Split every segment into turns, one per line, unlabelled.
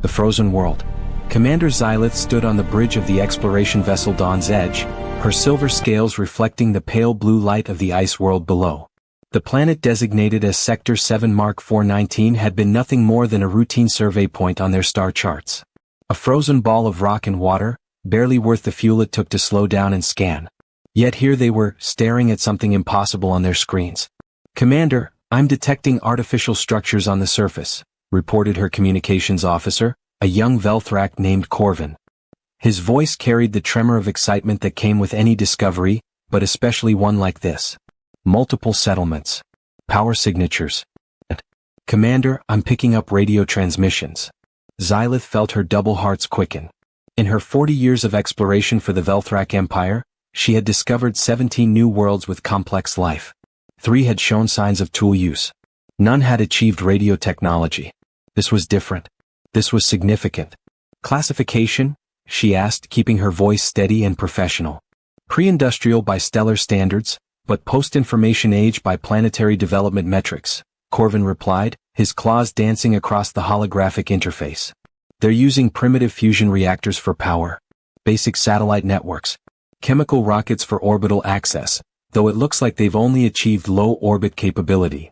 The frozen world. Commander Xylith stood on the bridge of the exploration vessel Dawn's Edge, her silver scales reflecting the pale blue light of the ice world below. The planet designated as Sector 7 Mark 419 had been nothing more than a routine survey point on their star charts. A frozen ball of rock and water, barely worth the fuel it took to slow down and scan. Yet here they were, staring at something impossible on their screens. "Commander, I'm detecting artificial structures on the surface," reported her communications officer, a young Velthrak named Corvin. His voice carried the tremor of excitement that came with any discovery, but especially one like this. "Multiple settlements. Power signatures. Commander, I'm picking up radio transmissions." Xylith felt her double hearts quicken. In her 40 years of exploration for the Velthrak Empire, she had discovered 17 new worlds with complex life. 3 had shown signs of tool use. None had achieved radio technology. This was different. This was significant. "Classification?" she asked, keeping her voice steady and professional. "Pre-industrial by stellar standards, but post-information age by planetary development metrics," Corvin replied, his claws dancing across the holographic interface. "They're using primitive fusion reactors for power, basic satellite networks, chemical rockets for orbital access, though it looks like they've only achieved low orbit capability.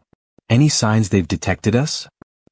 Any signs they've detected us?"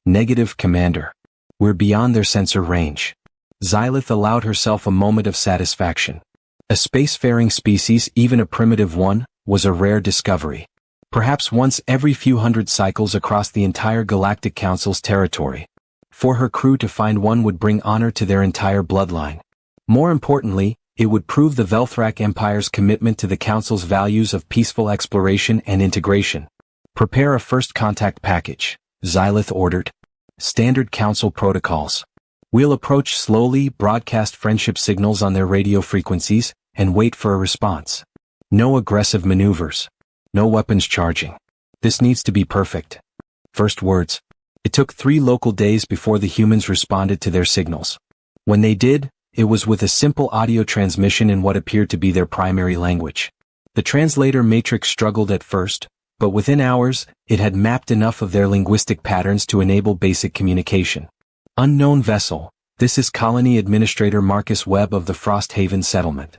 "Negative, Commander. We're beyond their sensor range." Xylith allowed herself a moment of satisfaction. A spacefaring species, even a primitive one, was a rare discovery. Perhaps once every few hundred cycles across the entire Galactic Council's territory. For her crew to find one would bring honor to their entire bloodline. More importantly, it would prove the Velthrak Empire's commitment to the Council's values of peaceful exploration and integration. "Prepare a first contact package," Xylith ordered. "Standard Council protocols. We'll approach slowly, broadcast friendship signals on their radio frequencies, and wait for a response. No aggressive maneuvers. No weapons charging. This needs to be perfect." First words. It took 3 local days before the humans responded to their signals. When they did, it was with a simple audio transmission in what appeared to be their primary language. The translator matrix struggled at first, but within hours, it had mapped enough of their linguistic patterns to enable basic communication. "Unknown vessel, this is Colony Administrator Marcus Webb of the Frosthaven Settlement.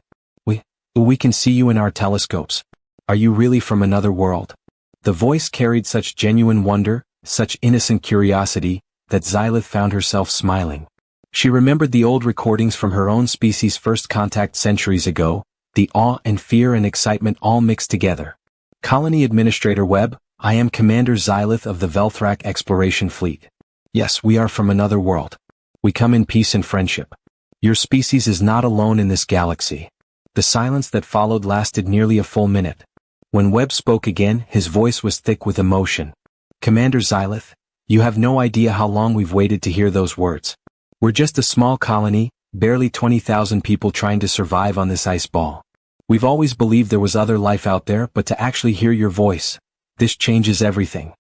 We can see you in our telescopes. Are you really from another world?" The voice carried such genuine wonder, such innocent curiosity, that Xylith found herself smiling. She remembered the old recordings from her own species' first contact centuries ago, the awe and fear and excitement all mixed together. "Colony Administrator Webb, I am Commander Xylith of the Velthrak Exploration Fleet. Yes, we are from another world. We come in peace and friendship. Your species is not alone in this galaxy." The silence that followed lasted nearly a full minute. When Webb spoke again, his voice was thick with emotion. "Commander Xylith, you have no idea how long we've waited to hear those words. We're just a small colony, barely 20,000 people trying to survive on this ice ball. We've always believed there was other life out there, but to actually hear your voice, this changes everything."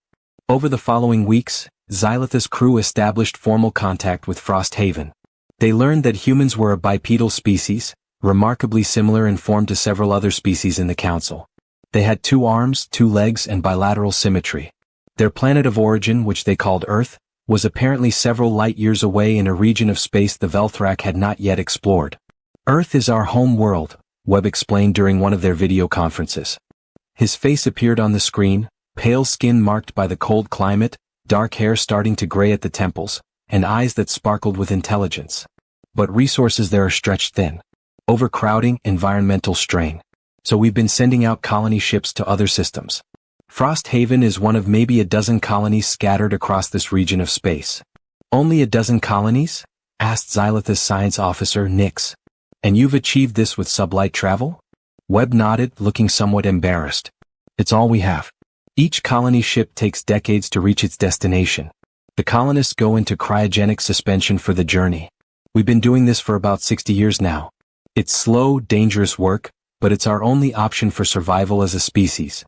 Over the following weeks, Xylith's crew established formal contact with Frosthaven. They learned that humans were a bipedal species, remarkably similar in form to several other species in the Council. They had 2 arms, 2 legs, and bilateral symmetry. Their planet of origin, which they called Earth, was apparently several light-years away in a region of space the Velthrak had not yet explored. "Earth is our home world," Webb explained during one of their video conferences. His face appeared on the screen, pale skin marked by the cold climate, dark hair starting to gray at the temples, and eyes that sparkled with intelligence. "But resources there are stretched thin. Overcrowding, environmental strain. So we've been sending out colony ships to other systems. Frosthaven is one of maybe a dozen colonies scattered across this region of space." "Only a dozen colonies?" asked Xylith's science officer, Nix. "And you've achieved this with sublight travel?" Webb nodded, looking somewhat embarrassed. "It's all we have. Each colony ship takes decades to reach its destination. The colonists go into cryogenic suspension for the journey. We've been doing this for about 60 years now. It's slow, dangerous work, but it's our only option for survival as a species."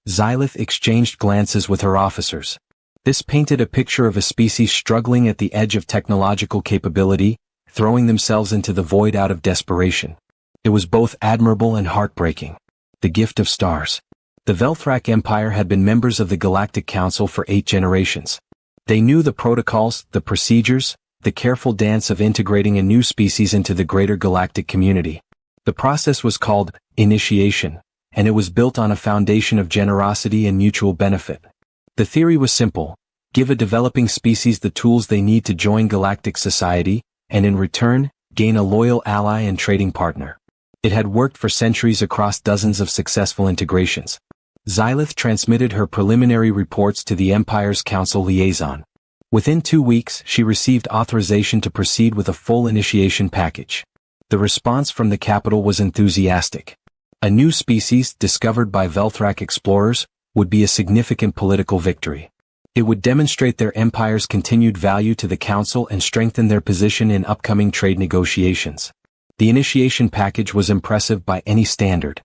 Xylith exchanged glances with her officers. This painted a picture of a species struggling at the edge of technological capability, throwing themselves into the void out of desperation. It was both admirable and heartbreaking. The gift of stars. The Velthrak Empire had been members of the Galactic Council for 8 generations. They knew the protocols, the procedures, the careful dance of integrating a new species into the greater galactic community. The process was called initiation, and it was built on a foundation of generosity and mutual benefit. The theory was simple: give a developing species the tools they need to join galactic society, and in return, gain a loyal ally and trading partner. It had worked for centuries across dozens of successful integrations. Xylith transmitted her preliminary reports to the Empire's Council liaison. Within 2 weeks, she received authorization to proceed with a full initiation package. The response from the capital was enthusiastic. A new species, discovered by Velthrak explorers, would be a significant political victory. It would demonstrate their empire's continued value to the Council and strengthen their position in upcoming trade negotiations. The initiation package was impressive by any standard.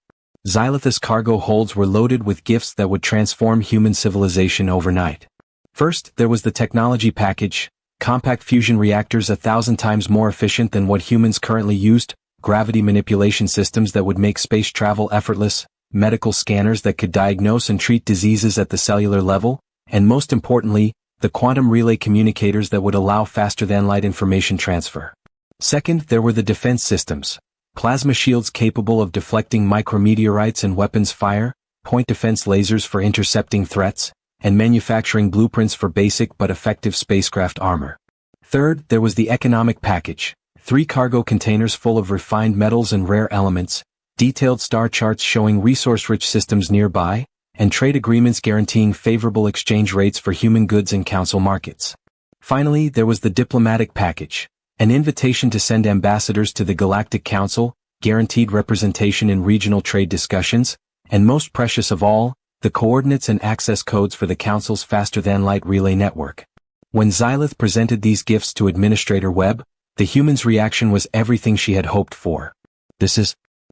Xylith's cargo holds were loaded with gifts that would transform human civilization overnight. First, there was the technology package: compact fusion reactors 1,000 times more efficient than what humans currently used, gravity manipulation systems that would make space travel effortless, medical scanners that could diagnose and treat diseases at the cellular level, and most importantly, the quantum relay communicators that would allow faster-than-light information transfer. Second, there were the defense systems: plasma shields capable of deflecting micrometeorites and weapons fire, point defense lasers for intercepting threats, and manufacturing blueprints for basic but effective spacecraft armor. Third, there was the economic package: 3 cargo containers full of refined metals and rare elements, detailed star charts showing resource-rich systems nearby, and trade agreements guaranteeing favorable exchange rates for human goods in Council markets. Finally, there was the diplomatic package: an invitation to send ambassadors to the Galactic Council, guaranteed representation in regional trade discussions, and most precious of all, the coordinates and access codes for the Council's faster-than-light relay network. When Xylith presented these gifts to Administrator Webb, the human's reaction was everything she had hoped for.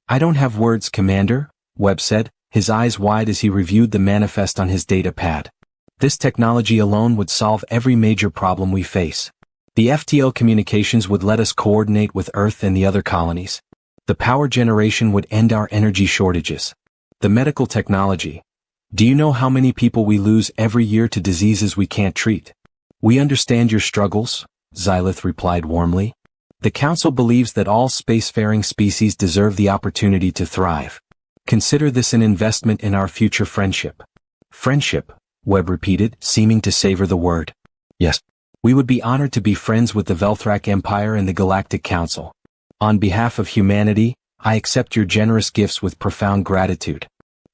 I don't have words, Commander," Webb said, his eyes wide as he reviewed the manifest on his data pad. "This technology alone would solve every major problem we face. The FTL communications would let us coordinate with Earth and the other colonies. The power generation would end our energy shortages. The medical technology. Do you know how many people we lose every year to diseases we can't treat?" "We understand your struggles," Xylith replied warmly. "The Council believes that all spacefaring species deserve the opportunity to thrive. Consider this an investment in our future friendship." "Friendship," Webb repeated, seeming to savor the word. "Yes. We would be honored to be friends with the Velthrak Empire and the Galactic Council. On behalf of humanity, I accept your generous gifts with profound gratitude.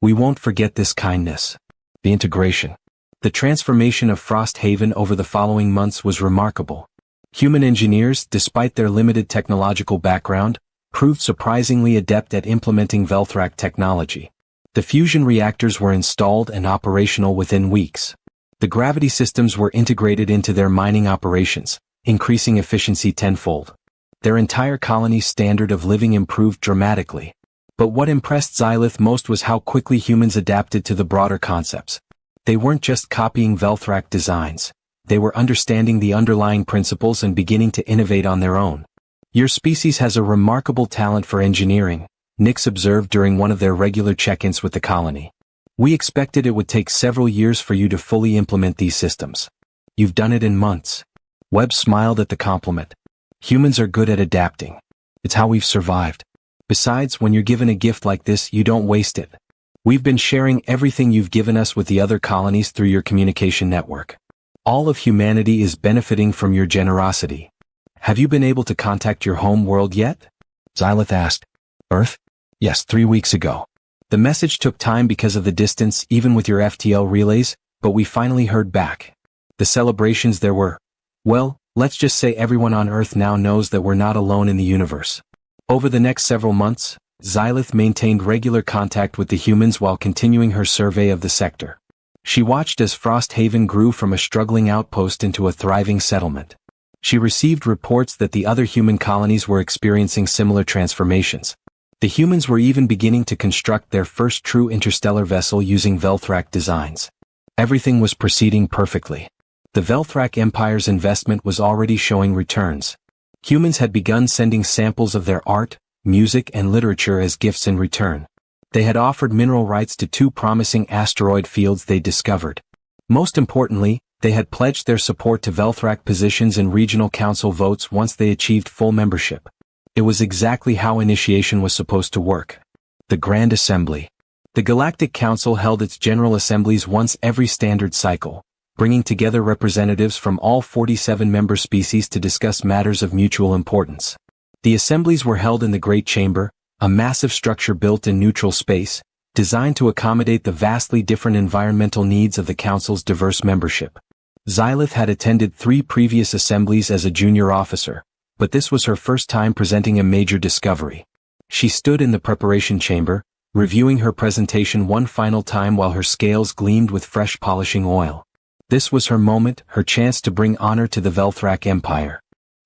We won't forget this kindness." The integration. The transformation of Frost Haven over the following months was remarkable. Human engineers, despite their limited technological background, proved surprisingly adept at implementing Velthrak technology. The fusion reactors were installed and operational within weeks. The gravity systems were integrated into their mining operations, increasing efficiency tenfold. Their entire colony's standard of living improved dramatically. But what impressed Xylith most was how quickly humans adapted to the broader concepts. They weren't just copying Velthrak designs. They were understanding the underlying principles and beginning to innovate on their own. "Your species has a remarkable talent for engineering," Nix observed during one of their regular check-ins with the colony. "We expected it would take several years for you to fully implement these systems. You've done it in months." Webb smiled at the compliment. "Humans are good at adapting. It's how we've survived. Besides, when you're given a gift like this, you don't waste it. We've been sharing everything you've given us with the other colonies through your communication network. All of humanity is benefiting from your generosity. Have you been able to contact your home world yet?" Xylith asked. "Earth? Yes, 3 weeks ago. The message took time because of the distance, even with your FTL relays, but we finally heard back. The celebrations there were, well, let's just say everyone on Earth now knows that we're not alone in the universe." Over the next several months, Xylith maintained regular contact with the humans while continuing her survey of the sector. She watched as Frost Haven grew from a struggling outpost into a thriving settlement. She received reports that the other human colonies were experiencing similar transformations. The humans were even beginning to construct their first true interstellar vessel using Velthrak designs. Everything was proceeding perfectly. The Velthrak Empire's investment was already showing returns. Humans had begun sending samples of their art, music and literature as gifts in return. They had offered mineral rights to 2 promising asteroid fields they discovered. Most importantly, They had pledged their support to Velthrak positions in regional council votes once they achieved full membership. It was exactly how initiation was supposed to work. The Grand Assembly. The Galactic Council held its General Assemblies once every standard cycle, bringing together representatives from all 47 member species to discuss matters of mutual importance. The assemblies were held in the Great Chamber, a massive structure built in neutral space, designed to accommodate the vastly different environmental needs of the Council's diverse membership. Xylith had attended 3 previous assemblies as a junior officer, but this was her first time presenting a major discovery. She stood in the preparation chamber, reviewing her presentation one final time while her scales gleamed with fresh polishing oil. This was her moment, her chance to bring honor to the Velthrak Empire.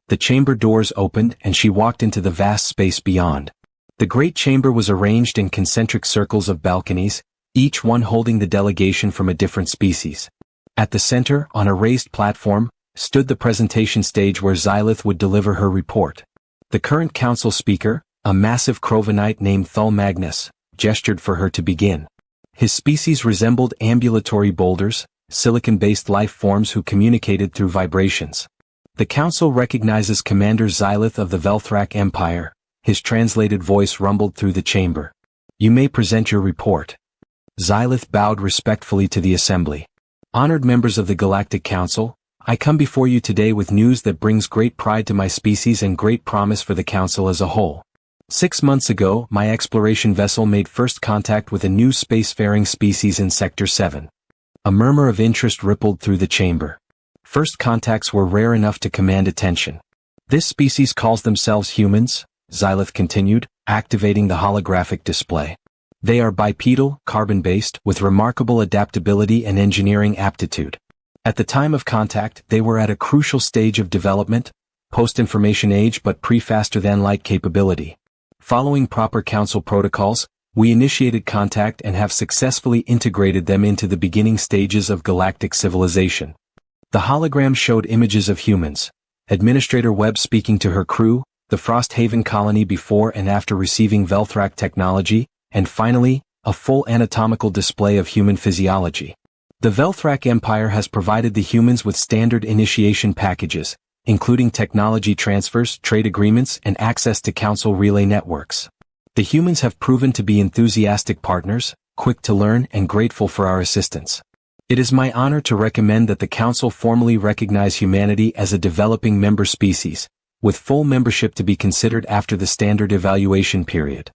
The chamber doors opened and she walked into the vast space beyond. The great chamber was arranged in concentric circles of balconies, each one holding the delegation from a different species. At the center, on a raised platform, stood the presentation stage where Xylith would deliver her report. The current council speaker, a massive Crovanite named Thul Magnus, gestured for her to begin. His species resembled ambulatory boulders, silicon-based life forms who communicated through vibrations. The council recognizes Commander Xylith of the Velthrak Empire. His translated voice rumbled through the chamber. You may present your report. Xylith bowed respectfully to the assembly. Honored members of the Galactic Council, I come before you today with news that brings great pride to my species and great promise for the Council as a whole. 6 months ago, my exploration vessel made first contact with a new spacefaring species in Sector 7. A murmur of interest rippled through the chamber. First contacts were rare enough to command attention. This species calls themselves humans, Xylith continued, activating the holographic display. They are bipedal, carbon-based, with remarkable adaptability and engineering aptitude. At the time of contact, they were at a crucial stage of development, post-information age but pre-faster-than-light capability. Following proper council protocols, we initiated contact and have successfully integrated them into the beginning stages of galactic civilization. The hologram showed images of humans, Administrator Webb speaking to her crew, the Frosthaven colony before and after receiving Velthrak technology, and finally, a full anatomical display of human physiology. The Velthrak Empire has provided the humans with standard initiation packages, including technology transfers, trade agreements, and access to council relay networks. The humans have proven to be enthusiastic partners, quick to learn and grateful for our assistance. It is my honor to recommend that the Council formally recognize humanity as a developing member species, with full membership to be considered after the standard evaluation period.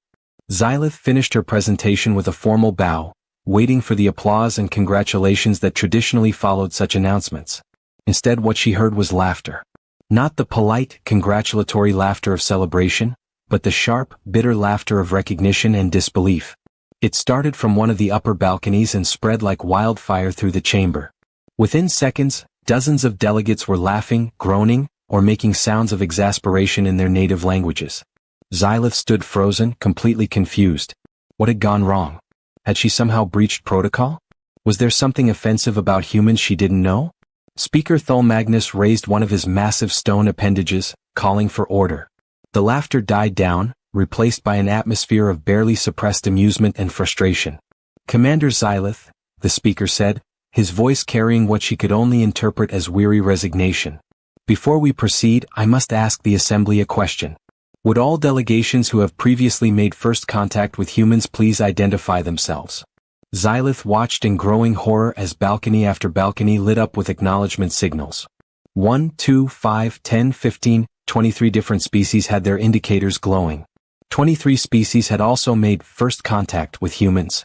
Xylith finished her presentation with a formal bow, waiting for the applause and congratulations that traditionally followed such announcements. Instead, what she heard was laughter. Not the polite, congratulatory laughter of celebration, but the sharp, bitter laughter of recognition and disbelief. It started from one of the upper balconies and spread like wildfire through the chamber. Within seconds, dozens of delegates were laughing, groaning, or making sounds of exasperation in their native languages. Xylith stood frozen, completely confused. What had gone wrong? Had she somehow breached protocol? Was there something offensive about humans she didn't know? Speaker Thul Magnus raised one of his massive stone appendages, calling for order. The laughter died down, replaced by an atmosphere of barely suppressed amusement and frustration. Commander Xylith, the speaker said, his voice carrying what she could only interpret as weary resignation. Before we proceed, I must ask the Assembly a question. Would all delegations who have previously made first contact with humans please identify themselves? Xylith watched in growing horror as balcony after balcony lit up with acknowledgement signals. 1, 2, 5, 10, 15, 23 different species had their indicators glowing. 23 species had also made first contact with humans.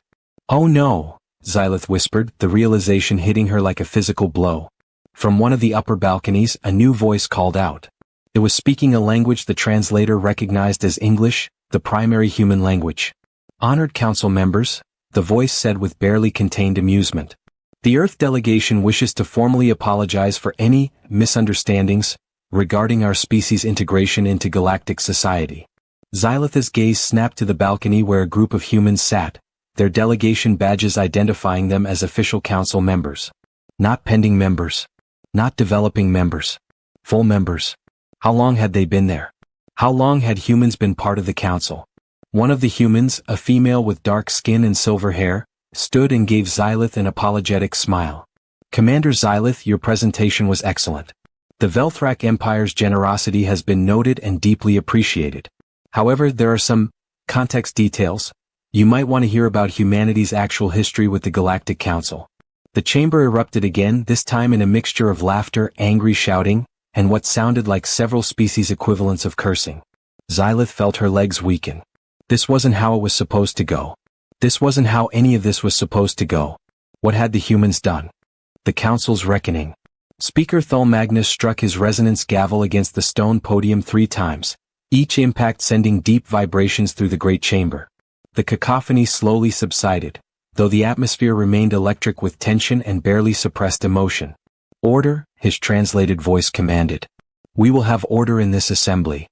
Oh no, Xylith whispered, the realization hitting her like a physical blow. From one of the upper balconies, a new voice called out. It was speaking a language the translator recognized as English, the primary human language. Honored council members, the voice said with barely contained amusement. The Earth delegation wishes to formally apologize for any misunderstandings regarding our species' integration into galactic society. Xylith's gaze snapped to the balcony where a group of humans sat, their delegation badges identifying them as official council members. Not pending members. Not developing members. Full members. How long had they been there? How long had humans been part of the council? One of the humans, a female with dark skin and silver hair, stood and gave Xylith an apologetic smile. Commander Xylith, your presentation was excellent. The Velthrak Empire's generosity has been noted and deeply appreciated. However, there are some context details. You might want to hear about humanity's actual history with the Galactic Council. The chamber erupted again, this time in a mixture of laughter, angry shouting, and what sounded like several species equivalents of cursing. Xylith felt her legs weaken. This wasn't how it was supposed to go. This wasn't how any of this was supposed to go. What had the humans done? The Council's reckoning. Speaker Thul Magnus struck his resonance gavel against the stone podium 3 times, each impact sending deep vibrations through the great chamber. The cacophony slowly subsided, though the atmosphere remained electric with tension and barely suppressed emotion. Order, his translated voice commanded. We will have order in this assembly.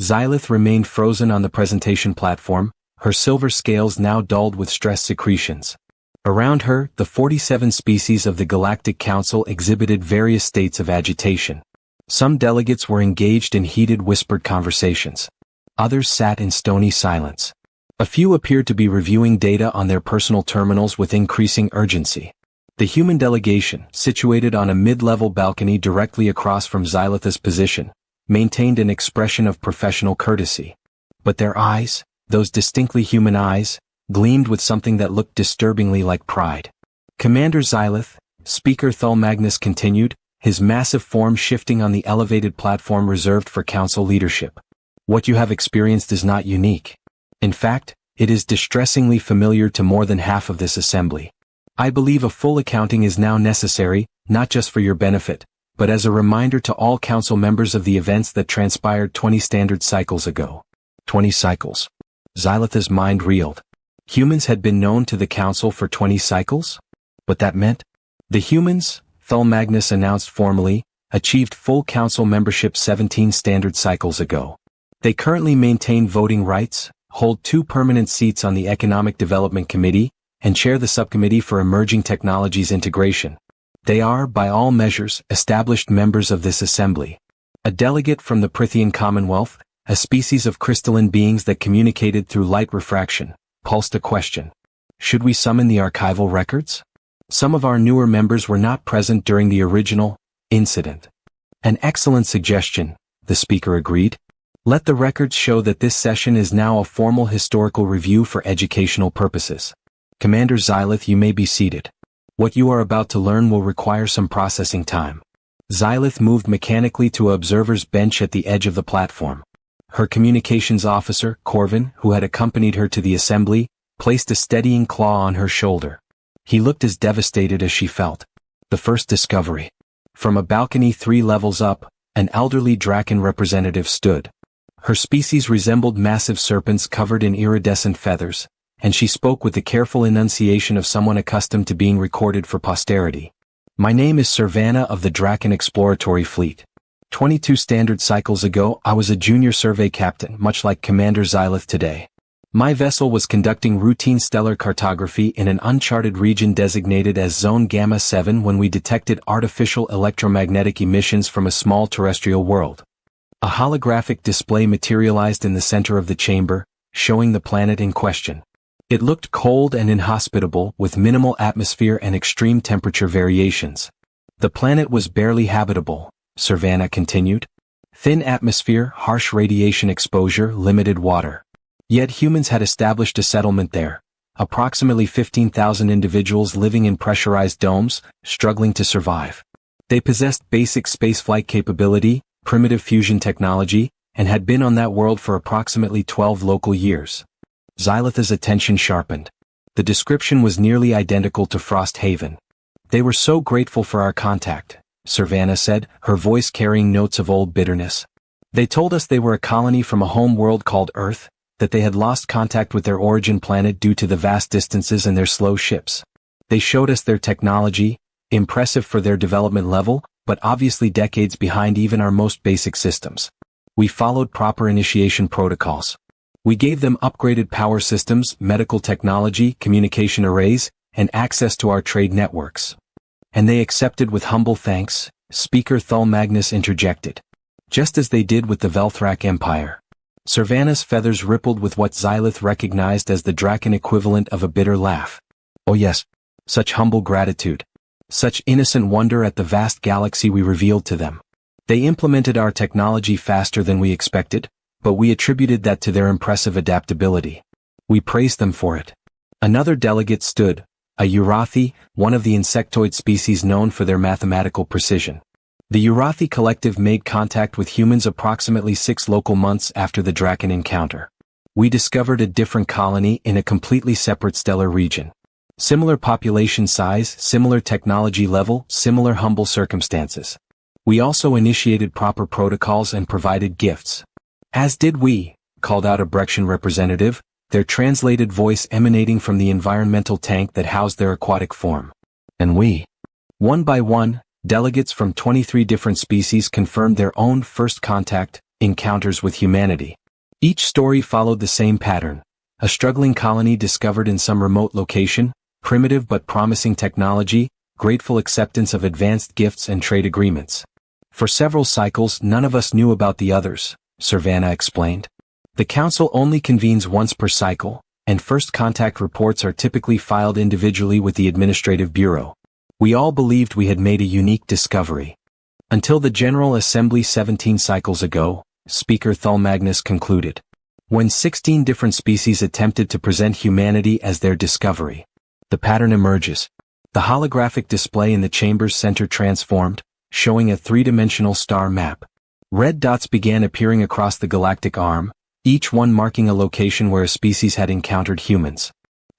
Xylith remained frozen on the presentation platform, her silver scales now dulled with stress secretions. Around her, the 47 species of the Galactic Council exhibited various states of agitation. Some delegates were engaged in heated whispered conversations. Others sat in stony silence. A few appeared to be reviewing data on their personal terminals with increasing urgency. The human delegation, situated on a mid-level balcony directly across from Xylith's position, maintained an expression of professional courtesy. But their eyes, those distinctly human eyes, gleamed with something that looked disturbingly like pride. Commander Xylith, Speaker Thul Magnus continued, his massive form shifting on the elevated platform reserved for council leadership. What you have experienced is not unique. In fact, it is distressingly familiar to more than half of this assembly. I believe a full accounting is now necessary, not just for your benefit, but as a reminder to all council members of the events that transpired 20 standard cycles ago. 20 cycles. Xylith's mind reeled. Humans had been known to the council for 20 cycles? What that meant? The humans, Thul Magnus announced formally, achieved full council membership 17 standard cycles ago. They currently maintain voting rights, hold 2 permanent seats on the Economic Development Committee, and chair the Subcommittee for Emerging Technologies Integration. They are, by all measures, established members of this assembly. A delegate from the Prithian Commonwealth, a species of crystalline beings that communicated through light refraction, pulsed a question. Should we summon the archival records? Some of our newer members were not present during the original incident. An excellent suggestion, the speaker agreed. Let the records show that this session is now a formal historical review for educational purposes. Commander Xylith, you may be seated. What you are about to learn will require some processing time. Xylith moved mechanically to an observer's bench at the edge of the platform. Her communications officer, Corvin, who had accompanied her to the assembly, placed a steadying claw on her shoulder. He looked as devastated as she felt. The first discovery. From a balcony 3 levels up, an elderly Draken representative stood. Her species resembled massive serpents covered in iridescent feathers, and she spoke with the careful enunciation of someone accustomed to being recorded for posterity. My name is Servana of the Draken Exploratory Fleet. 22 standard cycles ago, I was a junior survey captain, much like Commander Xylith today. My vessel was conducting routine stellar cartography in an uncharted region designated as Zone Gamma 7 when we detected artificial electromagnetic emissions from a small terrestrial world. A holographic display materialized in the center of the chamber, showing the planet in question. It looked cold and inhospitable, with minimal atmosphere and extreme temperature variations. The planet was barely habitable, Servana continued. Thin atmosphere, harsh radiation exposure, limited water. Yet humans had established a settlement there. Approximately 15,000 individuals living in pressurized domes, struggling to survive. They possessed basic spaceflight capability, primitive fusion technology, and had been on that world for approximately 12 local years. Xylith's attention sharpened. The description was nearly identical to Frost Haven. They were so grateful for our contact, Servana said, her voice carrying notes of old bitterness. They told us they were a colony from a home world called Earth, that they had lost contact with their origin planet due to the vast distances and their slow ships. They showed us their technology, impressive for their development level, but obviously decades behind even our most basic systems. We followed proper initiation protocols. We gave them upgraded power systems, medical technology, communication arrays, and access to our trade networks. And they accepted with humble thanks, Speaker Thul Magnus interjected. Just as they did with the Velthrak Empire. Servana's feathers rippled with what Xylith recognized as the Draken equivalent of a bitter laugh. Oh yes, such humble gratitude. Such innocent wonder at the vast galaxy we revealed to them. They implemented our technology faster than we expected, but we attributed that to their impressive adaptability. We praised them for it. Another delegate stood, a Urathi, one of the insectoid species known for their mathematical precision. The Urathi collective made contact with humans approximately 6 local months after the Draken encounter. We discovered a different colony in a completely separate stellar region. Similar population size, similar technology level, similar humble circumstances. We also initiated proper protocols and provided gifts. As did we, called out a Brexian representative, their translated voice emanating from the environmental tank that housed their aquatic form. And we. One by one, delegates from 23 different species confirmed their own first contact encounters with humanity. Each story followed the same pattern. A struggling colony discovered in some remote location, primitive but promising technology, grateful acceptance of advanced gifts and trade agreements. For several cycles, none of us knew about the others, Savannah explained. The council only convenes once per cycle, and first contact reports are typically filed individually with the Administrative Bureau. We all believed we had made a unique discovery. Until the General Assembly 17 cycles ago, Speaker Thulmagnus concluded. When 16 different species attempted to present humanity as their discovery. The pattern emerges. The holographic display in the chamber's center transformed, showing a three-dimensional star map. Red dots began appearing across the galactic arm, each one marking a location where a species had encountered humans.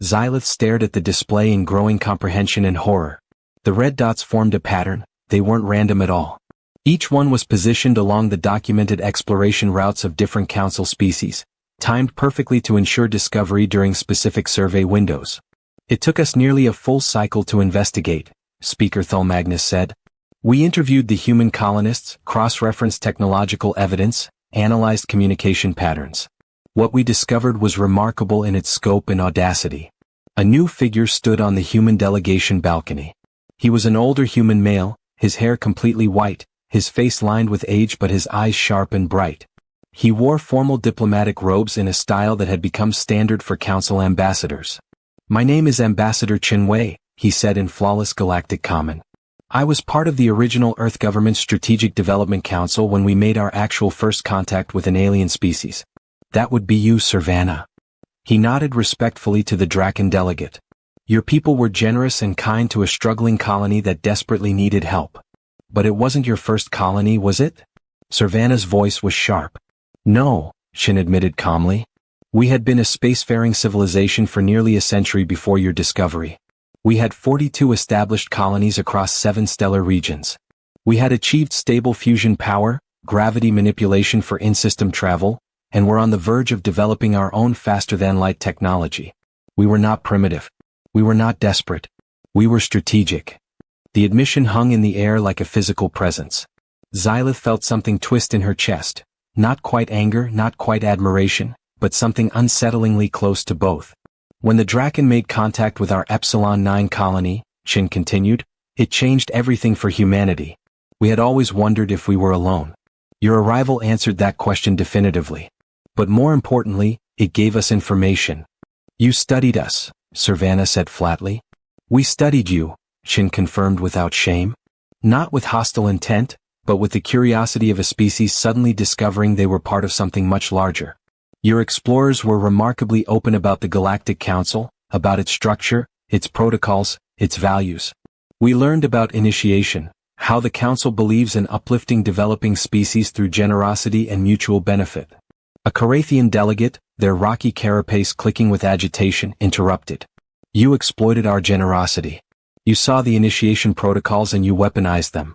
Xylith stared at the display in growing comprehension and horror. The red dots formed a pattern, they weren't random at all. Each one was positioned along the documented exploration routes of different council species, timed perfectly to ensure discovery during specific survey windows. It took us nearly a full cycle to investigate, Speaker Thulmagnus said. We interviewed the human colonists, cross-referenced technological evidence, analyzed communication patterns. What we discovered was remarkable in its scope and audacity. A new figure stood on the human delegation balcony. He was an older human male, his hair completely white, his face lined with age but his eyes sharp and bright. He wore formal diplomatic robes in a style that had become standard for council ambassadors. My name is Ambassador Chinwei, he said in flawless galactic common. I was part of the original Earth Government's Strategic Development Council when we made our actual first contact with an alien species. That would be you, Savannah. He nodded respectfully to the Draken delegate. Your people were generous and kind to a struggling colony that desperately needed help. But it wasn't your first colony, was it? Savannah's voice was sharp. No, Shin admitted calmly. We had been a spacefaring civilization for nearly a century before your discovery. We had 42 established colonies across 7 stellar regions. We had achieved stable fusion power, gravity manipulation for in-system travel, and were on the verge of developing our own faster-than-light technology. We were not primitive. We were not desperate. We were strategic. The admission hung in the air like a physical presence. Xylith felt something twist in her chest. Not quite anger, not quite admiration, but something unsettlingly close to both. When the Draken made contact with our Epsilon 9 colony, Shin continued, it changed everything for humanity. We had always wondered if we were alone. Your arrival answered that question definitively. But more importantly, it gave us information. You studied us, Savannah said flatly. We studied you, Shin confirmed without shame. Not with hostile intent, but with the curiosity of a species suddenly discovering they were part of something much larger. Your explorers were remarkably open about the Galactic Council, about its structure, its protocols, its values. We learned about initiation, how the Council believes in uplifting developing species through generosity and mutual benefit. A Carathian delegate, their rocky carapace clicking with agitation, interrupted. You exploited our generosity. You saw the initiation protocols and you weaponized them.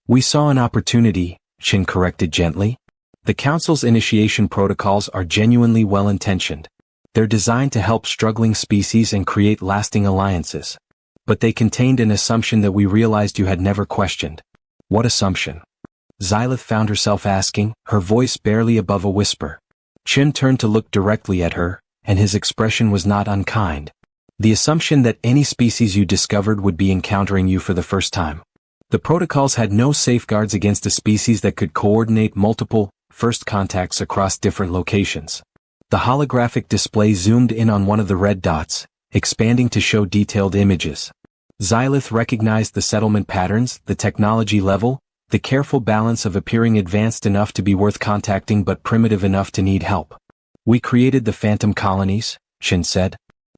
We saw an opportunity, Shin corrected gently. The Council's initiation protocols are genuinely well-intentioned. They're designed to help struggling species and create lasting alliances. But they contained an assumption that we realized you had never questioned. What assumption? Xylith found herself asking, her voice barely above a whisper. Shin turned to look directly at her, and his expression was not unkind. The assumption that any species you discovered would be encountering you for the first time. The protocols had no safeguards against a species that could coordinate multiple first contacts across different locations. The holographic display zoomed in on one of the red dots, expanding to show detailed images. Xylith recognized the settlement patterns, the technology level, the careful balance of appearing advanced enough to be worth contacting but primitive enough to need help. We created the phantom colonies, Shin said.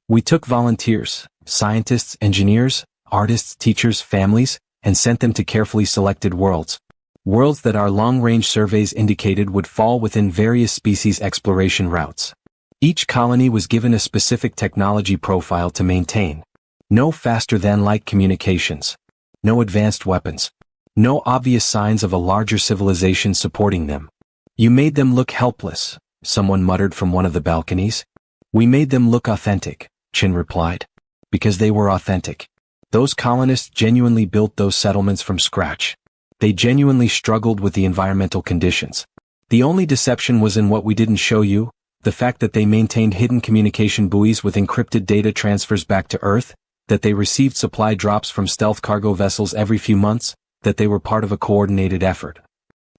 We took volunteers, scientists, engineers, artists, teachers, families, and sent them to carefully selected worlds. Worlds that our long-range surveys indicated would fall within various species exploration routes. Each colony was given a specific technology profile to maintain. No faster-than-light communications. No advanced weapons. No obvious signs of a larger civilization supporting them. You made them look helpless, someone muttered from one of the balconies. We made them look authentic, Chin replied. Because they were authentic. Those colonists genuinely built those settlements from scratch. They genuinely struggled with the environmental conditions. The only deception was in what we didn't show you, the fact that they maintained hidden communication buoys with encrypted data transfers back to Earth, that they received supply drops from stealth cargo vessels every few months, that they were part of a coordinated effort.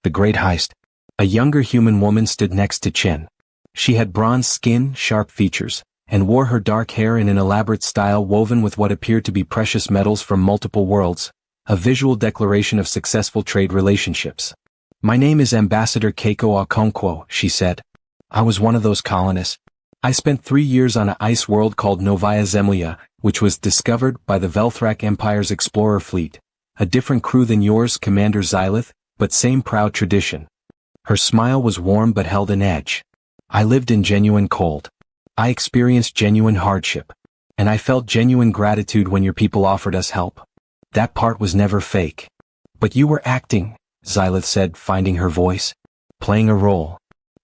The Great Heist. A younger human woman stood next to Chen. She had bronze skin, sharp features, and wore her dark hair in an elaborate style woven with what appeared to be precious metals from multiple worlds, a visual declaration of successful trade relationships. My name is Ambassador Keiko Okonkwo, she said. I was one of those colonists. I spent 3 years on an ice world called Novaya Zemlya, which was discovered by the Velthrak Empire's explorer fleet. A different crew than yours, Commander Xylith, but same proud tradition. Her smile was warm but held an edge. I lived in genuine cold. I experienced genuine hardship. And I felt genuine gratitude when your people offered us help. That part was never fake. But you were acting, Xylith said, finding her voice. Playing a role.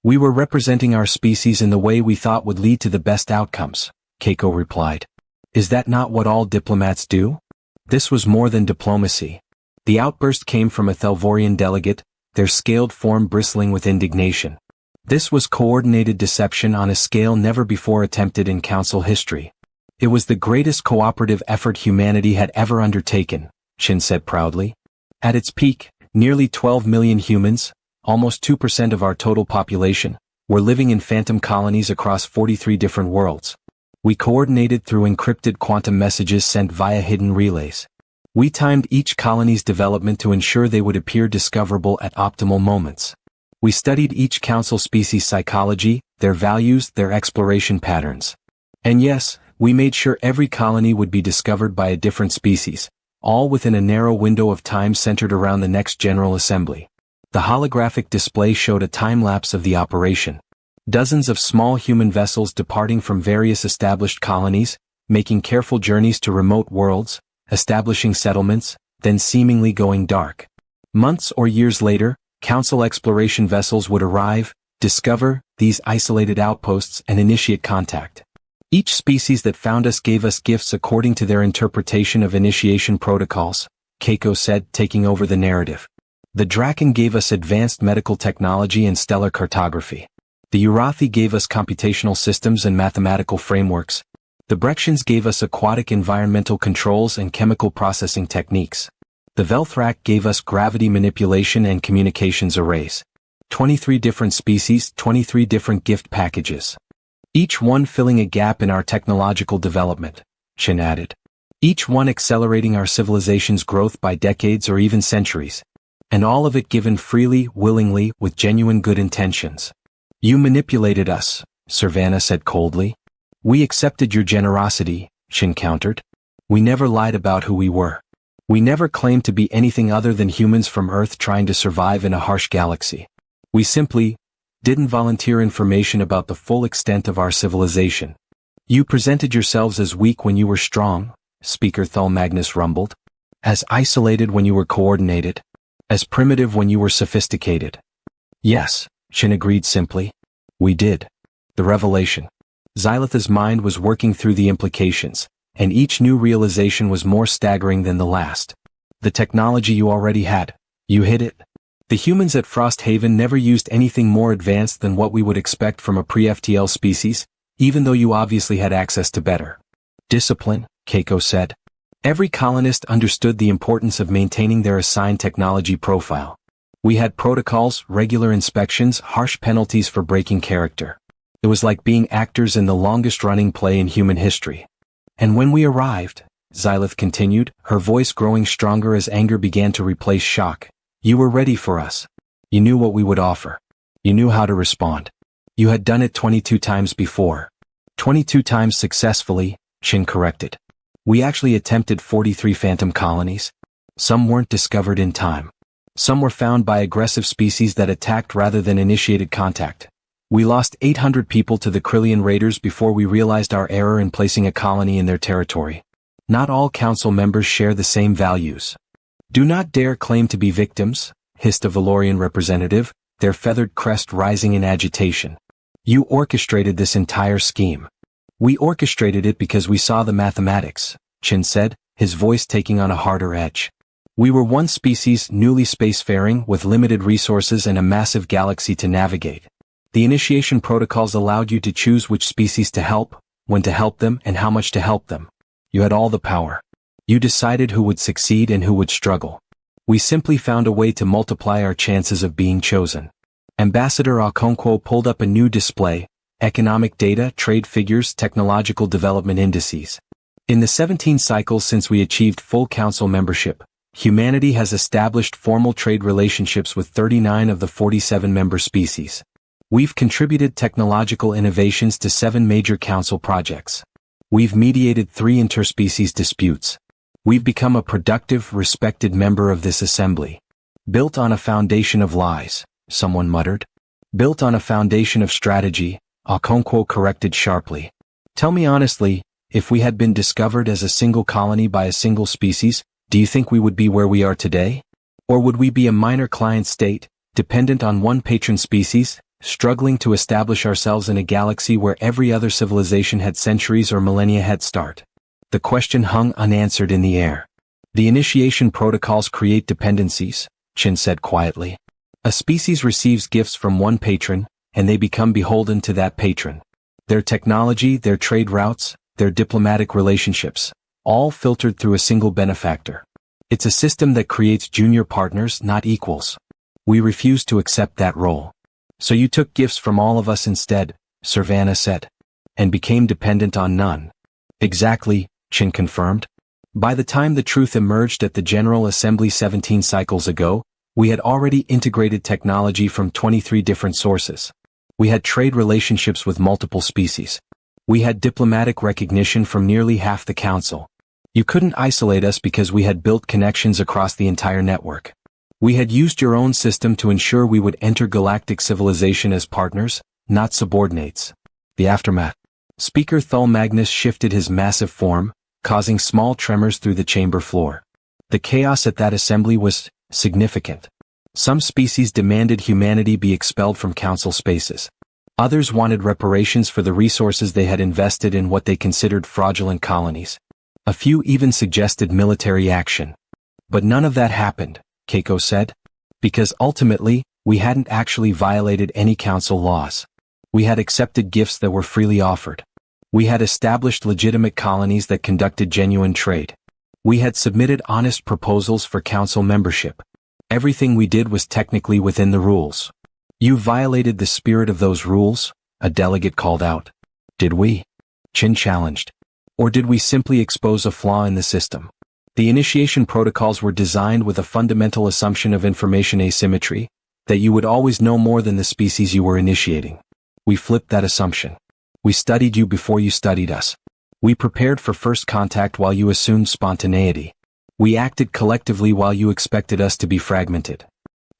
We were representing our species in the way we thought would lead to the best outcomes, Keiko replied. Is that not what all diplomats do? This was more than diplomacy. The outburst came from a Thelvorian delegate, their scaled form bristling with indignation. This was coordinated deception on a scale never before attempted in Council history. It was the greatest cooperative effort humanity had ever undertaken, Shin said proudly. At its peak, nearly 12 million humans, almost 2% of our total population, were living in phantom colonies across 43 different worlds. We coordinated through encrypted quantum messages sent via hidden relays. We timed each colony's development to ensure they would appear discoverable at optimal moments. We studied each council species' psychology, their values, their exploration patterns. And yes, we made sure every colony would be discovered by a different species, all within a narrow window of time centered around the next General Assembly. The holographic display showed a time-lapse of the operation. Dozens of small human vessels departing from various established colonies, making careful journeys to remote worlds, establishing settlements, then seemingly going dark. Months or years later, Council exploration vessels would arrive, discover these isolated outposts and initiate contact. Each species that found us gave us gifts according to their interpretation of initiation protocols, Keiko said, taking over the narrative. The Draken gave us advanced medical technology and stellar cartography. The Urathi gave us computational systems and mathematical frameworks. The Brexians gave us aquatic environmental controls and chemical processing techniques. The Velthrak gave us gravity manipulation and communications arrays. 23 different species, 23 different gift packages. Each one filling a gap in our technological development, Shin added. Each one accelerating our civilization's growth by decades or even centuries. And all of it given freely, willingly, with genuine good intentions. You manipulated us, Servana said coldly. We accepted your generosity, Shin countered. We never lied about who we were. We never claimed to be anything other than humans from Earth trying to survive in a harsh galaxy. We simply didn't volunteer information about the full extent of our civilization. You presented yourselves as weak when you were strong, Speaker Thul Magnus rumbled. As isolated when you were coordinated. As primitive when you were sophisticated. Yes, Shin agreed simply. We did. The revelation. Xylith's mind was working through the implications, and each new realization was more staggering than the last. The technology you already had. You hid it. The humans at Frost Haven never used anything more advanced than what we would expect from a pre-FTL species, even though you obviously had access to better. Discipline, Keiko said. Every colonist understood the importance of maintaining their assigned technology profile. We had protocols, regular inspections, harsh penalties for breaking character. It was like being actors in the longest-running play in human history. And when we arrived, Xylith continued, her voice growing stronger as anger began to replace shock. You were ready for us. You knew what we would offer. You knew how to respond. You had done it 22 times before. 22 times successfully, Qin corrected. We actually attempted 43 phantom colonies. Some weren't discovered in time. Some were found by aggressive species that attacked rather than initiated contact. We lost 800 people to the Krillian raiders before we realized our error in placing a colony in their territory. Not all council members share the same values. Do not dare claim to be victims, hissed a Valorian representative, their feathered crest rising in agitation. You orchestrated this entire scheme. We orchestrated it because we saw the mathematics, Qin said, his voice taking on a harder edge. We were one species newly spacefaring with limited resources and a massive galaxy to navigate. The initiation protocols allowed you to choose which species to help, when to help them, and how much to help them. You had all the power. You decided who would succeed and who would struggle. We simply found a way to multiply our chances of being chosen. Ambassador Okonkwo pulled up a new display, economic data, trade figures, technological development indices. In the 17 cycles since we achieved full council membership, humanity has established formal trade relationships with 39 of the 47 member species. We've contributed technological innovations to 7 major council projects. We've mediated 3 interspecies disputes. We've become a productive, respected member of this assembly. Built on a foundation of lies, someone muttered. Built on a foundation of strategy, Okonkwo corrected sharply. Tell me honestly, if we had been discovered as a single colony by a single species, do you think we would be where we are today? Or would we be a minor client state, dependent on one patron species, struggling to establish ourselves in a galaxy where every other civilization had centuries or millennia head start? The question hung unanswered in the air. The initiation protocols create dependencies, Qin said quietly. A species receives gifts from one patron, and they become beholden to that patron. Their technology, their trade routes, their diplomatic relationships, all filtered through a single benefactor. It's a system that creates junior partners, not equals. We refuse to accept that role. So you took gifts from all of us instead, Servana said, and became dependent on none. Exactly, Qin confirmed. By the time the truth emerged at the General Assembly 17 cycles ago, we had already integrated technology from 23 different sources. We had trade relationships with multiple species. We had diplomatic recognition from nearly half the council. You couldn't isolate us because we had built connections across the entire network. We had used your own system to ensure we would enter galactic civilization as partners, not subordinates. The aftermath. Speaker Thul Magnus shifted his massive form, causing small tremors through the chamber floor. The chaos at that assembly was significant. Some species demanded humanity be expelled from council spaces. Others wanted reparations for the resources they had invested in what they considered fraudulent colonies. A few even suggested military action. But none of that happened, Keiko said. Because ultimately, we hadn't actually violated any council laws. We had accepted gifts that were freely offered. We had established legitimate colonies that conducted genuine trade. We had submitted honest proposals for council membership. Everything we did was technically within the rules. You violated the spirit of those rules, a delegate called out. Did we? Qin challenged. Or did we simply expose a flaw in the system? The initiation protocols were designed with a fundamental assumption of information asymmetry, that you would always know more than the species you were initiating. We flipped that assumption. We studied you before you studied us. We prepared for first contact while you assumed spontaneity. We acted collectively while you expected us to be fragmented.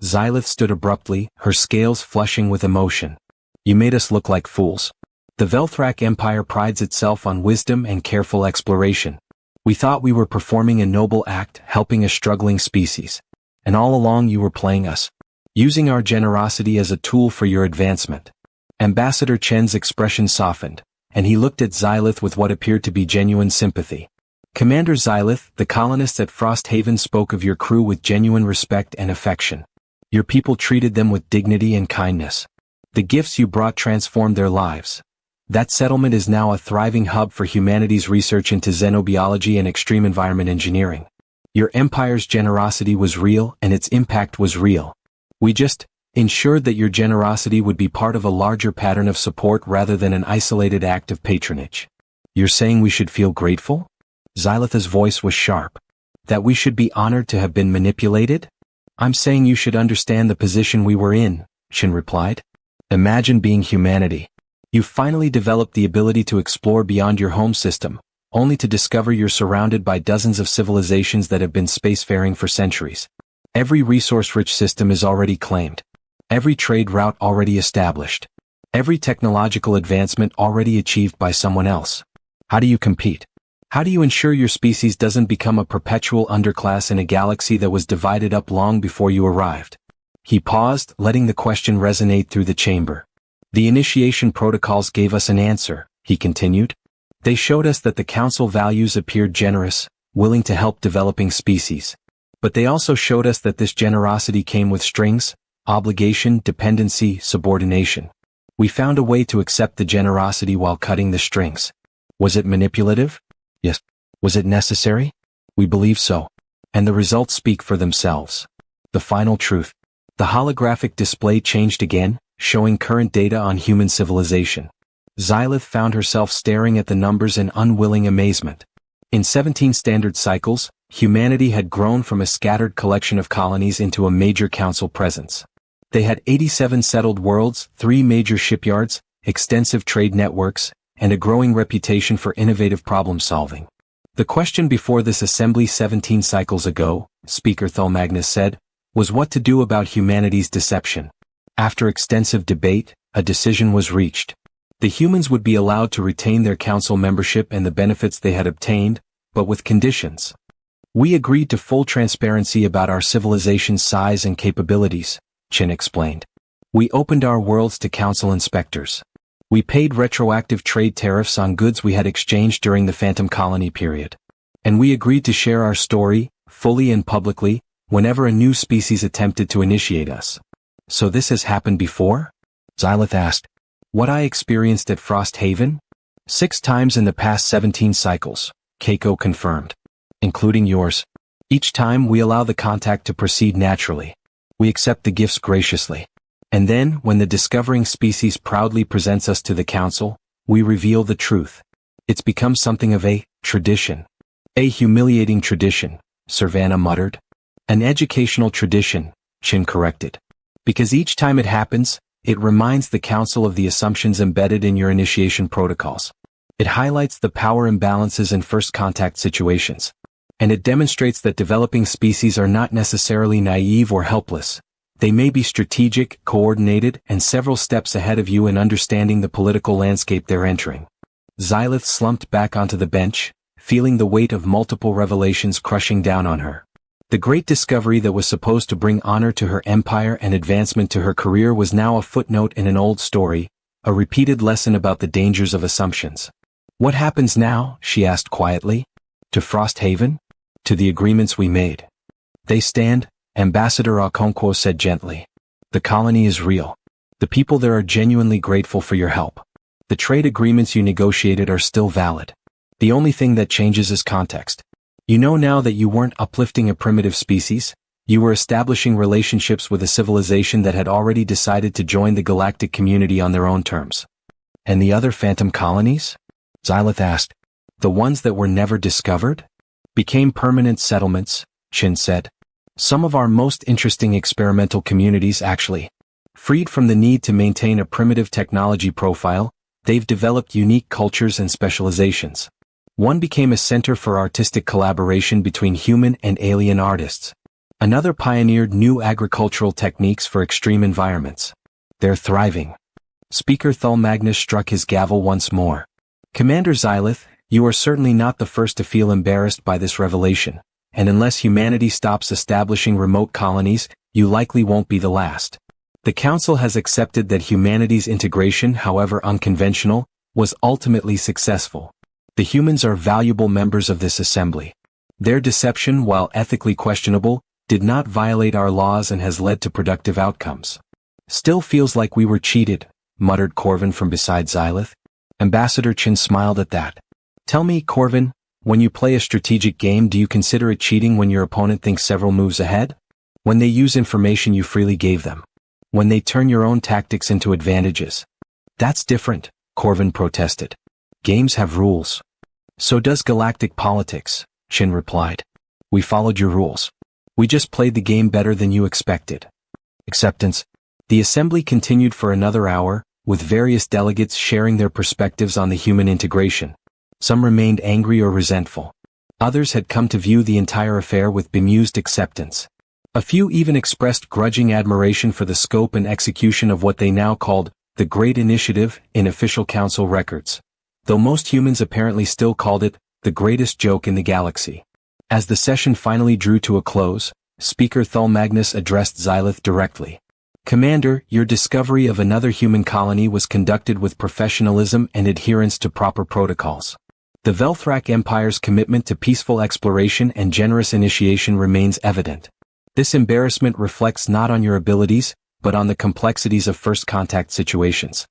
Xylith stood abruptly, her scales flushing with emotion. You made us look like fools. The Velthrak Empire prides itself on wisdom and careful exploration. We thought we were performing a noble act, helping a struggling species. And all along you were playing us. Using our generosity as a tool for your advancement. Ambassador Chen's expression softened, and he looked at Xylith with what appeared to be genuine sympathy. Commander Xylith, the colonists at Frosthaven spoke of your crew with genuine respect and affection. Your people treated them with dignity and kindness. The gifts you brought transformed their lives. That settlement is now a thriving hub for humanity's research into xenobiology and extreme environment engineering. Your empire's generosity was real and its impact was real. We just ensured that your generosity would be part of a larger pattern of support rather than an isolated act of patronage. You're saying we should feel grateful? Xylitha's voice was sharp. That we should be honored to have been manipulated? I'm saying you should understand the position we were in, Chin replied. Imagine being humanity. You've finally developed the ability to explore beyond your home system, only to discover you're surrounded by dozens of civilizations that have been spacefaring for centuries. Every resource-rich system is already claimed. Every trade route already established. Every technological advancement already achieved by someone else. How do you compete? How do you ensure your species doesn't become a perpetual underclass in a galaxy that was divided up long before you arrived? He paused, letting the question resonate through the chamber. The initiation protocols gave us an answer, he continued. They showed us that the Council values appeared generous, willing to help developing species. But they also showed us that this generosity came with strings, obligation, dependency, subordination. We found a way to accept the generosity while cutting the strings. Was it manipulative? Yes. Was it necessary? We believe so. And the results speak for themselves. The final truth. The holographic display changed again, showing current data on human civilization. Xylith found herself staring at the numbers in unwilling amazement. In 17 standard cycles, humanity had grown from a scattered collection of colonies into a major council presence. They had 87 settled worlds, 3 major shipyards, extensive trade networks, and a growing reputation for innovative problem-solving. The question before this assembly 17 cycles ago, Speaker Thulmagnus said, was what to do about humanity's deception. After extensive debate, a decision was reached. The humans would be allowed to retain their council membership and the benefits they had obtained, but with conditions. We agreed to full transparency about our civilization's size and capabilities, Chin explained. We opened our worlds to council inspectors. We paid retroactive trade tariffs on goods we had exchanged during the Phantom Colony period. And we agreed to share our story, fully and publicly, whenever a new species attempted to initiate us. So this has happened before? Xylith asked. What I experienced at Frost Haven? 6 times in the past 17 cycles, Keiko confirmed. Including yours. Each time we allow the contact to proceed naturally. We accept the gifts graciously. And then, when the discovering species proudly presents us to the council, we reveal the truth. It's become something of a tradition. A humiliating tradition, Servana muttered. An educational tradition, Chin corrected. Because each time it happens, it reminds the council of the assumptions embedded in your initiation protocols. It highlights the power imbalances in first contact situations. And it demonstrates that developing species are not necessarily naive or helpless. They may be strategic, coordinated, and several steps ahead of you in understanding the political landscape they're entering. Xylith slumped back onto the bench, feeling the weight of multiple revelations crushing down on her. The great discovery that was supposed to bring honor to her empire and advancement to her career was now a footnote in an old story, a repeated lesson about the dangers of assumptions. What happens now? She asked quietly. To Frost Haven? To the agreements we made. They stand, Ambassador Okonkwo said gently. The colony is real. The people there are genuinely grateful for your help. The trade agreements you negotiated are still valid. The only thing that changes is context. You know now that you weren't uplifting a primitive species, you were establishing relationships with a civilization that had already decided to join the galactic community on their own terms. And the other phantom colonies? Xylith asked. The ones that were never discovered? Became permanent settlements, Chin said. Some of our most interesting experimental communities actually. Freed from the need to maintain a primitive technology profile, they've developed unique cultures and specializations. One became a center for artistic collaboration between human and alien artists. Another pioneered new agricultural techniques for extreme environments. They're thriving. Speaker Thulmagnus struck his gavel once more. Commander Xylith, you are certainly not the first to feel embarrassed by this revelation, and unless humanity stops establishing remote colonies, you likely won't be the last. The Council has accepted that humanity's integration, however unconventional, was ultimately successful. The humans are valuable members of this assembly. Their deception, while ethically questionable, did not violate our laws and has led to productive outcomes. Still feels like we were cheated, muttered Corvin from beside Xylith. Ambassador Chin smiled at that. Tell me, Corvin, when you play a strategic game, do you consider it cheating when your opponent thinks several moves ahead? When they use information you freely gave them? When they turn your own tactics into advantages? That's different, Corvin protested. Games have rules. So does galactic politics, Chin replied. We followed your rules. We just played the game better than you expected. Acceptance. The assembly continued for another hour, with various delegates sharing their perspectives on the human integration. Some remained angry or resentful. Others had come to view the entire affair with bemused acceptance. A few even expressed grudging admiration for the scope and execution of what they now called the Great Initiative in official council records, though most humans apparently still called it the greatest joke in the galaxy. As the session finally drew to a close, Speaker Thulmagnus addressed Xylith directly. Commander, your discovery of another human colony was conducted with professionalism and adherence to proper protocols. The Velthrak Empire's commitment to peaceful exploration and generous initiation remains evident. This embarrassment reflects not on your abilities, but on the complexities of first contact situations.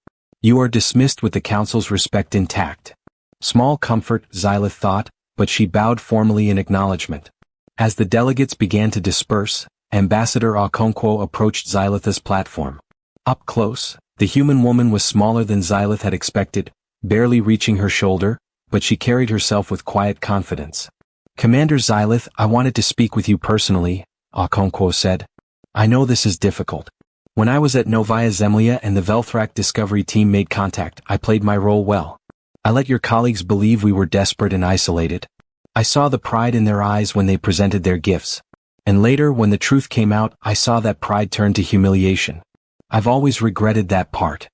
You are dismissed with the Council's respect intact. Small comfort, Xylith thought, but she bowed formally in acknowledgement. As the delegates began to disperse, Ambassador Okonkwo approached Xylith's platform. Up close, the human woman was smaller than Xylith had expected, barely reaching her shoulder, but she carried herself with quiet confidence. Commander Xylith, I wanted to speak with you personally, Okonkwo said. I know this is difficult. When I was at Novaya Zemlya and the Velthrak Discovery team made contact, I played my role well. I let your colleagues believe we were desperate and isolated. I saw the pride in their eyes when they presented their gifts. And later, when the truth came out, I saw that pride turn to humiliation. I've always regretted that part.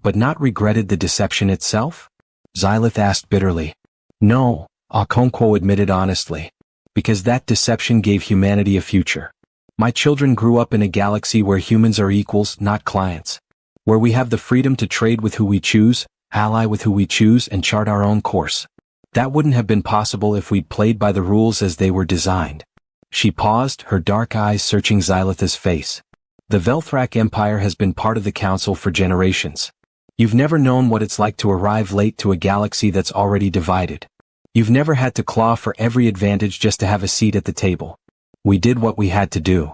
But not regretted the deception itself? Xylith asked bitterly. No, Okonkwo admitted honestly. Because that deception gave humanity a future. My children grew up in a galaxy where humans are equals, not clients. Where we have the freedom to trade with who we choose, ally with who we choose, and chart our own course. That wouldn't have been possible if we'd played by the rules as they were designed. She paused, her dark eyes searching Xylith's face. The Velthrak Empire has been part of the Council for generations. You've never known what it's like to arrive late to a galaxy that's already divided. You've never had to claw for every advantage just to have a seat at the table. We did what we had to do.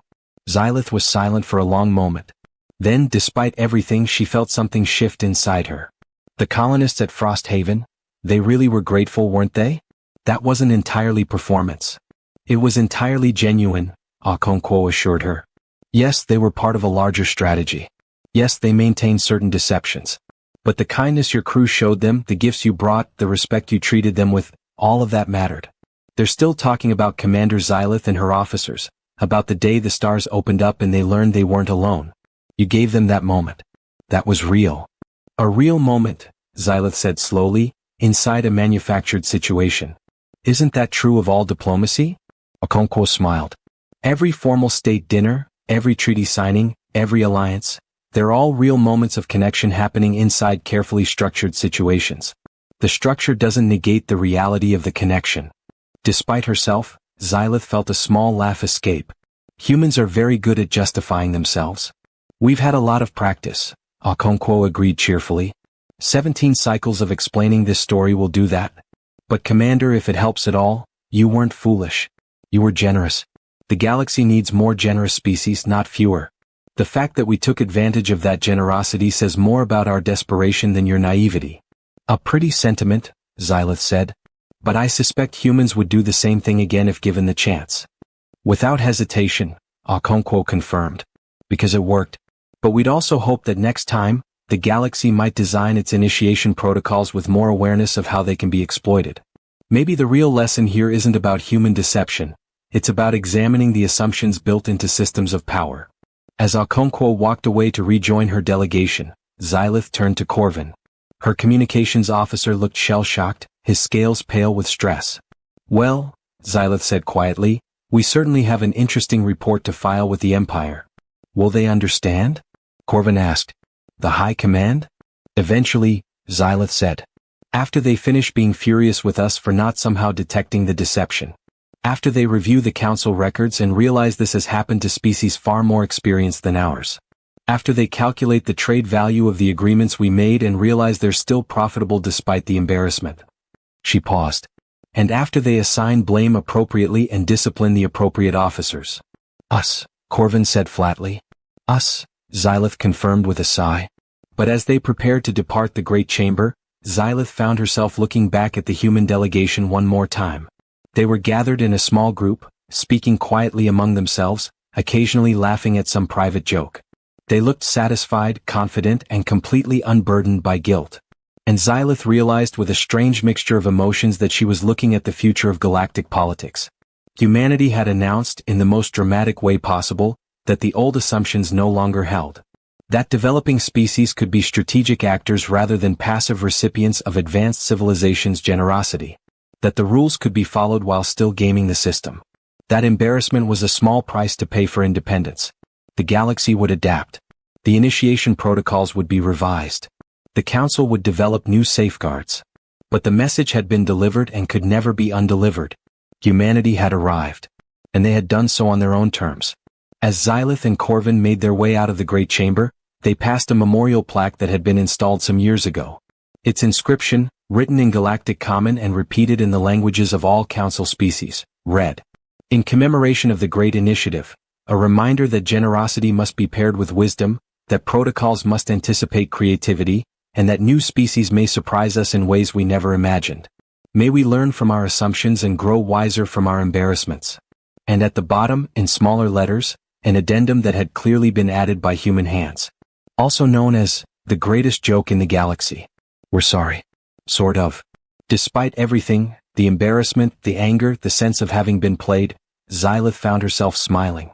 Xylith was silent for a long moment. Then, despite everything, she felt something shift inside her. The colonists at Frosthaven, they really were grateful, weren't they? That wasn't entirely performance. It was entirely genuine, Okonkwo assured her. Yes, they were part of a larger strategy. Yes, they maintained certain deceptions. But the kindness your crew showed them, the gifts you brought, the respect you treated them with, all of that mattered. They're still talking about Commander Xylith and her officers, about the day the stars opened up and they learned they weren't alone. You gave them that moment. That was real. A real moment, Xylith said slowly, inside a manufactured situation. Isn't that true of all diplomacy? Okonkwo smiled. Every formal state dinner, every treaty signing, every alliance, they're all real moments of connection happening inside carefully structured situations. The structure doesn't negate the reality of the connection. Despite herself, Xylith felt a small laugh escape. Humans are very good at justifying themselves. We've had a lot of practice, Okonkwo agreed cheerfully. 17 cycles of explaining this story will do that. But Commander, if it helps at all, you weren't foolish. You were generous. The galaxy needs more generous species, not fewer. The fact that we took advantage of that generosity says more about our desperation than your naivety. A pretty sentiment, Xylith said. But I suspect humans would do the same thing again if given the chance. Without hesitation, Okonkwo confirmed. Because it worked. But we'd also hope that next time, the galaxy might design its initiation protocols with more awareness of how they can be exploited. Maybe the real lesson here isn't about human deception. It's about examining the assumptions built into systems of power. As Okonkwo walked away to rejoin her delegation, Xylith turned to Corvin. Her communications officer looked shell-shocked, his scales pale with stress. Well, Xylith said quietly, we certainly have an interesting report to file with the Empire. Will they understand? Corvin asked. The High Command? Eventually, Xylith said. After they finish being furious with us for not somehow detecting the deception. After they review the Council records and realize this has happened to species far more experienced than ours. After they calculate the trade value of the agreements we made and realize they're still profitable despite the embarrassment. She paused. And after they assign blame appropriately and discipline the appropriate officers. Us, Corvin said flatly. Us, Xylith confirmed with a sigh. But as they prepared to depart the Great Chamber, Xylith found herself looking back at the human delegation one more time. They were gathered in a small group, speaking quietly among themselves, occasionally laughing at some private joke. They looked satisfied, confident, and completely unburdened by guilt. And Xylith realized with a strange mixture of emotions that she was looking at the future of galactic politics. Humanity had announced, in the most dramatic way possible, that the old assumptions no longer held. That developing species could be strategic actors rather than passive recipients of advanced civilization's generosity. That the rules could be followed while still gaming the system. That embarrassment was a small price to pay for independence. The galaxy would adapt. The initiation protocols would be revised. The Council would develop new safeguards. But the message had been delivered and could never be undelivered. Humanity had arrived. And they had done so on their own terms. As Xylith and Corvin made their way out of the Great Chamber, they passed a memorial plaque that had been installed some years ago. Its inscription, written in Galactic Common and repeated in the languages of all Council species, read, "In commemoration of the Great Initiative, a reminder that generosity must be paired with wisdom, that protocols must anticipate creativity, and that new species may surprise us in ways we never imagined. May we learn from our assumptions and grow wiser from our embarrassments." And at the bottom, in smaller letters, an addendum that had clearly been added by human hands. Also known as, "The greatest joke in the galaxy. We're sorry." Sort of. Despite everything, the embarrassment, the anger, the sense of having been played, Xylith found herself smiling.